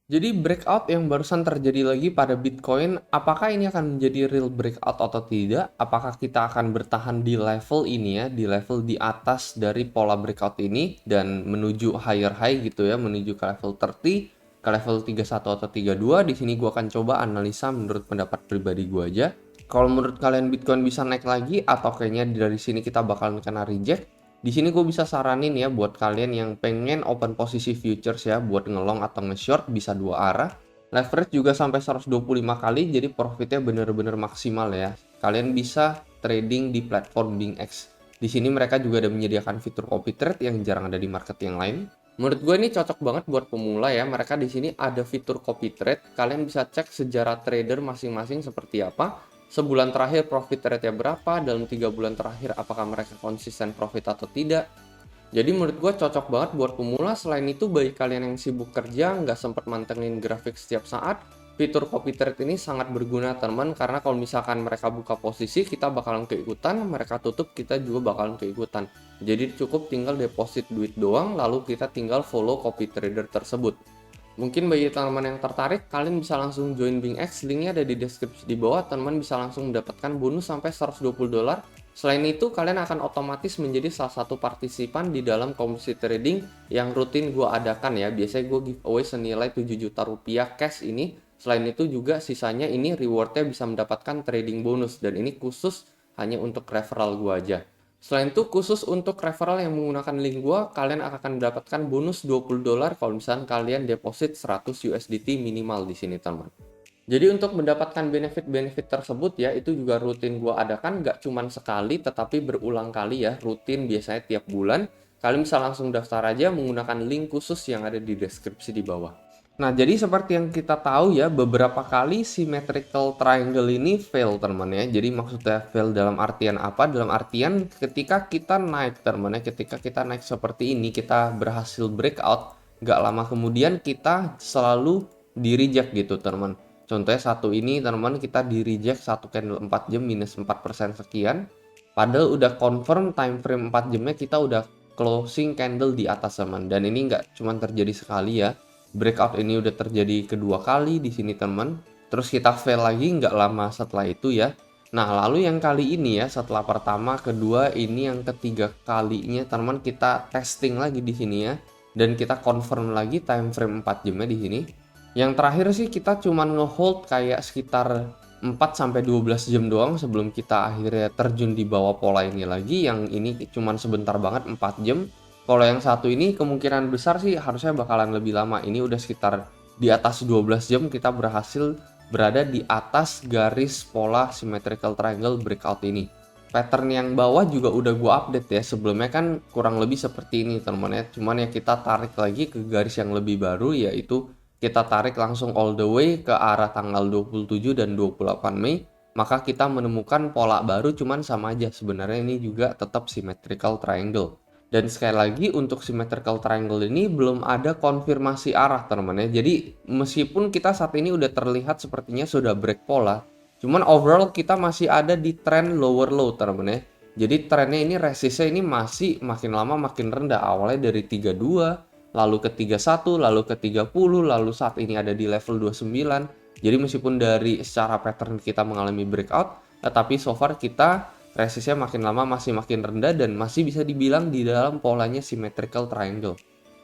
Jadi breakout yang barusan terjadi lagi pada Bitcoin, apakah ini akan menjadi real breakout atau tidak? Apakah kita akan bertahan di level ini ya, di level di atas dari pola breakout ini dan menuju higher high gitu ya, menuju ke level 30, ke level 31 atau 32? Di sini gua akan coba analisa menurut pendapat pribadi gua aja. Kalau menurut kalian Bitcoin bisa naik lagi atau kayaknya dari sini kita bakalan kena reject, di sini gue bisa saranin ya buat kalian yang pengen open posisi futures ya, buat ngelong atau nge-short bisa dua arah. Leverage juga sampai 125 kali, jadi profitnya bener-bener maksimal ya. Kalian bisa trading di platform BingX. Di sini mereka juga ada menyediakan fitur copy trade yang jarang ada di market yang lain. Menurut gue ini cocok banget buat pemula ya. Mereka di sini ada fitur copy trade. Kalian bisa cek sejarah trader masing-masing seperti apa. Sebulan terakhir profit rate-nya berapa, dalam 3 bulan terakhir apakah mereka konsisten profit atau tidak. Jadi menurut gue cocok banget buat pemula. Selain itu bagi kalian yang sibuk kerja, nggak sempat mantengin grafik setiap saat, fitur copy trade ini sangat berguna teman, karena kalau misalkan mereka buka posisi, kita bakalan keikutan, mereka tutup, kita juga bakalan keikutan. Jadi cukup tinggal deposit duit doang, lalu kita tinggal follow copy trader tersebut. Mungkin bagi teman-teman yang tertarik, kalian bisa langsung join BingX, linknya ada di deskripsi di bawah, teman-teman bisa langsung mendapatkan bonus sampai $120. Selain itu, kalian akan otomatis menjadi salah satu partisipan di dalam komisi trading yang rutin gue adakan ya. Biasanya gue giveaway senilai 7 juta rupiah cash ini. Selain itu juga sisanya ini rewardnya bisa mendapatkan trading bonus, dan ini khusus hanya untuk referral gue aja. Selain itu khusus untuk referral yang menggunakan link gua, kalian akan mendapatkan bonus $20 kalau misalnya kalian deposit 100 USDT minimal di sini teman. Jadi untuk mendapatkan benefit-benefit tersebut ya, itu juga rutin gua adakan, nggak cuma sekali tetapi berulang kali ya, rutin biasanya tiap bulan. Kalian bisa langsung daftar aja menggunakan link khusus yang ada di deskripsi di bawah. Nah, jadi seperti yang kita tahu ya, beberapa kali symmetrical triangle ini fail teman ya. Jadi maksudnya fail dalam artian apa? Dalam artian ketika kita naik teman ya, ketika kita naik seperti ini, kita berhasil breakout, nggak lama kemudian kita selalu di reject gitu teman. Contohnya satu ini teman, kita di reject satu candle 4 jam minus 4% sekian. Padahal udah confirm time frame 4 jamnya kita udah closing candle di atas teman. Dan ini nggak cuma terjadi sekali ya. Breakout ini udah terjadi kedua kali di sini teman. Terus kita fail lagi nggak lama setelah itu ya. Nah, lalu yang kali ini ya, setelah pertama, kedua, ini yang ketiga kalinya teman, kita testing lagi di sini ya. Dan kita confirm lagi time frame 4 jamnya di sini. Yang terakhir sih kita cuman ngehold kayak sekitar 4 sampai 12 jam doang sebelum kita akhirnya terjun di bawah pola ini lagi. Yang ini cuman sebentar banget 4 jam. Kalau yang satu ini kemungkinan besar sih harusnya bakalan lebih lama. Ini udah sekitar di atas 12 jam kita berhasil berada di atas garis pola symmetrical triangle breakout ini. Pattern yang bawah juga udah gua update ya. Sebelumnya kan kurang lebih seperti ini teman ya. Cuman ya kita tarik lagi ke garis yang lebih baru, yaitu kita tarik langsung all the way ke arah tanggal 27 dan 28 Mei. Maka kita menemukan pola baru, cuman sama aja. Sebenarnya ini juga tetap symmetrical triangle. Dan sekali lagi untuk symmetrical triangle ini belum ada konfirmasi arah teman ya. Jadi meskipun kita saat ini udah terlihat sepertinya sudah break pola, cuman overall kita masih ada di trend lower low teman ya. Jadi trennya ini resistnya ini masih makin lama makin rendah. Awalnya dari 32, lalu ke 31, lalu ke 30, lalu saat ini ada di level 29. Jadi meskipun dari secara pattern kita mengalami breakout, tetapi so far kita resistnya makin lama masih makin rendah dan masih bisa dibilang di dalam polanya symmetrical triangle.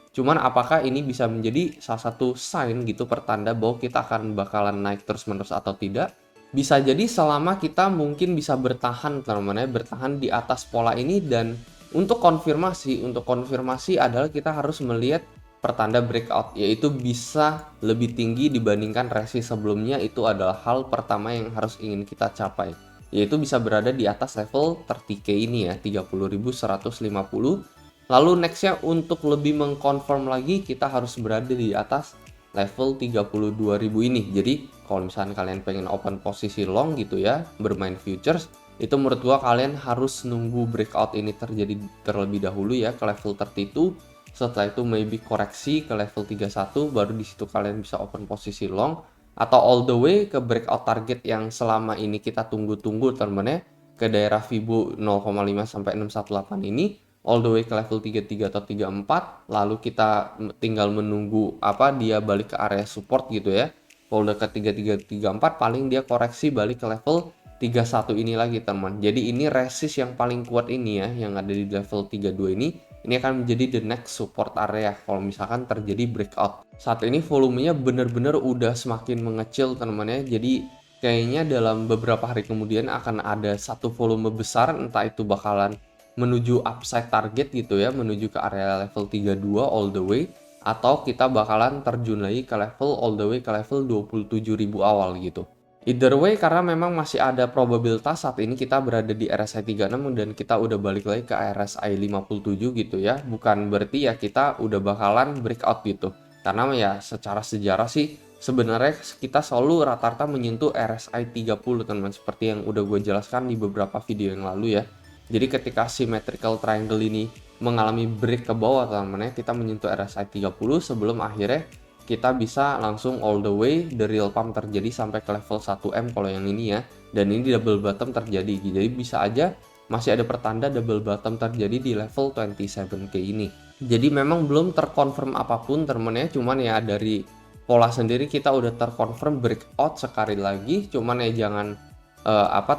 Cuman apakah ini bisa menjadi salah satu sign gitu, pertanda bahwa kita akan bakalan naik terus-menerus atau tidak? Bisa jadi selama kita mungkin bisa bertahan teman-teman ya, bertahan di atas pola ini. Dan untuk konfirmasi adalah kita harus melihat pertanda breakout, yaitu bisa lebih tinggi dibandingkan resist sebelumnya. Itu adalah hal pertama yang harus ingin kita capai, yaitu bisa berada di atas level 30K ini ya, 30.150. Lalu nextnya untuk lebih mengkonfirm lagi kita harus berada di atas level 32.000 ini. Jadi kalau misalnya kalian pengen open posisi long gitu ya, bermain futures, itu menurut gua kalian harus nunggu breakout ini terjadi terlebih dahulu ya ke level 32. Setelah itu maybe koreksi ke level 31, baru di situ kalian bisa open posisi long atau all the way ke breakout target yang selama ini kita tunggu-tunggu teman-teman ya, ke daerah Fibo 0,5 sampai 618 ini. all the way ke level 33 atau 34, lalu kita tinggal menunggu dia balik ke area support gitu ya. Kalau udah ke 33 34 paling dia koreksi balik ke level 31 ini lagi teman. Jadi ini resist yang paling kuat ini ya, yang ada di level 32 ini akan menjadi the next support area kalau misalkan terjadi breakout. Saat ini volumenya bener-bener udah semakin mengecil teman ya. Jadi kayaknya dalam beberapa hari kemudian akan ada satu volume besar, entah itu bakalan menuju upside target gitu ya, menuju ke area level 32 all the way, atau kita bakalan terjun lagi ke level all the way ke level 27.000 awal gitu. Either way, karena memang masih ada probabilitas saat ini kita berada di RSI 36 dan kita udah balik lagi ke RSI 57 gitu ya. Bukan berarti ya kita udah bakalan breakout gitu. Karena ya secara sejarah sih sebenarnya kita selalu rata-rata menyentuh RSI 30 teman-teman, seperti yang udah gue jelaskan di beberapa video yang lalu ya. Jadi ketika symmetrical triangle ini mengalami break ke bawah teman-teman ya, kita menyentuh RSI 30 sebelum akhirnya kita bisa langsung all the way the real pump terjadi sampai ke level 1M kalau yang ini ya. Dan ini double bottom terjadi. Jadi bisa aja masih ada pertanda double bottom terjadi di level 27K ini. Jadi memang belum terkonfirm apapun teman-teman ya, cuman ya dari pola sendiri kita udah terkonfirm breakout sekali lagi, cuman ya jangan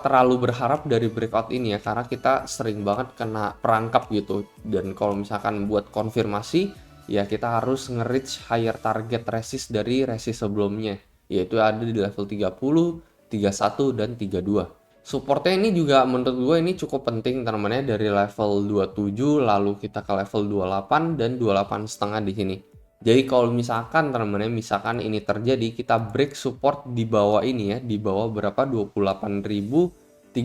terlalu berharap dari breakout ini ya, karena kita sering banget kena perangkap gitu. Dan kalau misalkan buat konfirmasi ya kita harus nge-reach higher target resist dari resist sebelumnya, yaitu ada di level 30, 31 dan 32. Supportnya ini juga menurut gue ini cukup penting teman-teman ya, dari level 27 lalu kita ke level 28 dan 28 setengah di sini. Jadi kalau misalkan teman-teman misalkan ini terjadi, kita break support di bawah ini ya, di bawah berapa 28.300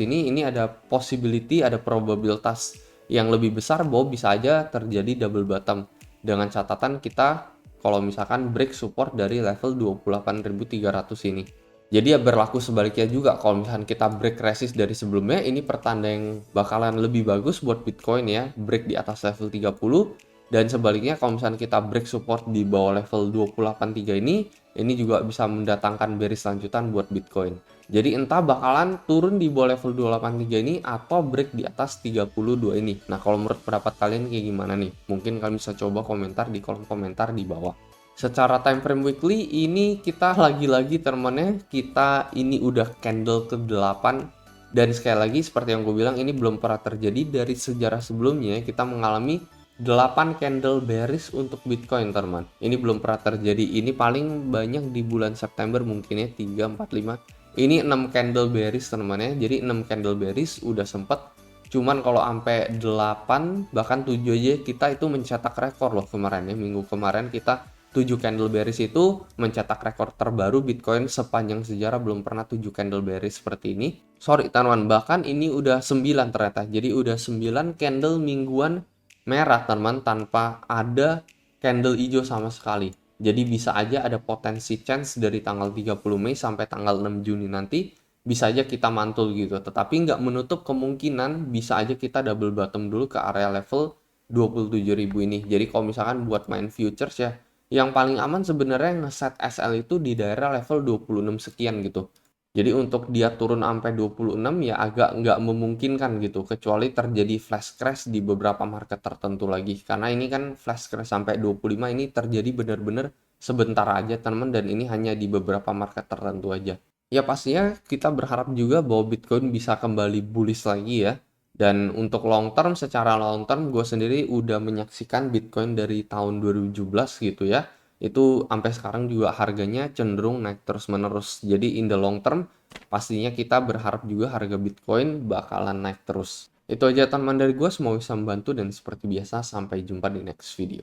ini ada possibility, ada probabilitas yang lebih besar bahwa bisa aja terjadi double bottom. Dengan catatan kita kalau misalkan break support dari level 28.300 ini. Jadi ya berlaku sebaliknya juga, kalau misalkan kita break resist dari sebelumnya, ini pertanda yang bakalan lebih bagus buat Bitcoin ya, break di atas level 30. Dan sebaliknya kalau misalnya kita break support di bawah level 283 ini juga bisa mendatangkan bearish lanjutan buat Bitcoin. Jadi entah bakalan turun di bawah level 283 ini atau break di atas 32 ini. Nah kalau menurut pendapat kalian kayak gimana nih? Mungkin kalian bisa coba komentar di kolom komentar di bawah. Secara time frame weekly ini kita lagi-lagi temennya, kita ini udah candle ke-8. Dan sekali lagi seperti yang gue bilang, ini belum pernah terjadi dari sejarah sebelumnya kita mengalami 8 candle bearish untuk Bitcoin teman. Ini belum pernah terjadi. Ini paling banyak di bulan September mungkin ya, 3, 4, 5. Ini 6 candle bearish teman ya. Jadi 6 candle bearish udah sempet. Cuman kalau sampai 8 bahkan 7 aja kita itu mencetak rekor loh kemarin ya. Minggu kemarin kita 7 candle bearish itu mencetak rekor terbaru Bitcoin sepanjang sejarah, belum pernah 7 candle bearish seperti ini. Sorry teman, bahkan ini udah 9 ternyata. Jadi udah 9 candle mingguan merah teman tanpa ada candle hijau sama sekali. Jadi bisa aja ada potensi chance dari tanggal 30 Mei sampai tanggal 6 Juni nanti bisa aja kita mantul gitu. Tetapi nggak menutup kemungkinan bisa aja kita double bottom dulu ke area level 27.000 ini. Jadi kalau misalkan buat main futures ya, yang paling aman sebenarnya ngeset SL itu di daerah level 26 sekian gitu. Jadi untuk dia turun sampai 26 ya agak nggak memungkinkan gitu, kecuali terjadi flash crash di beberapa market tertentu lagi. Karena ini kan flash crash sampai 25 ini terjadi benar-benar sebentar aja teman, dan ini hanya di beberapa market tertentu aja. Ya pastinya kita berharap juga bahwa Bitcoin bisa kembali bullish lagi ya. Dan untuk long term, secara long term gue sendiri udah menyaksikan Bitcoin dari tahun 2017 gitu ya. Itu sampai sekarang juga harganya cenderung naik terus-menerus. Jadi in the long term pastinya kita berharap juga harga Bitcoin bakalan naik terus. Itu aja teman dari gue, semoga bisa membantu dan seperti biasa sampai jumpa di next video.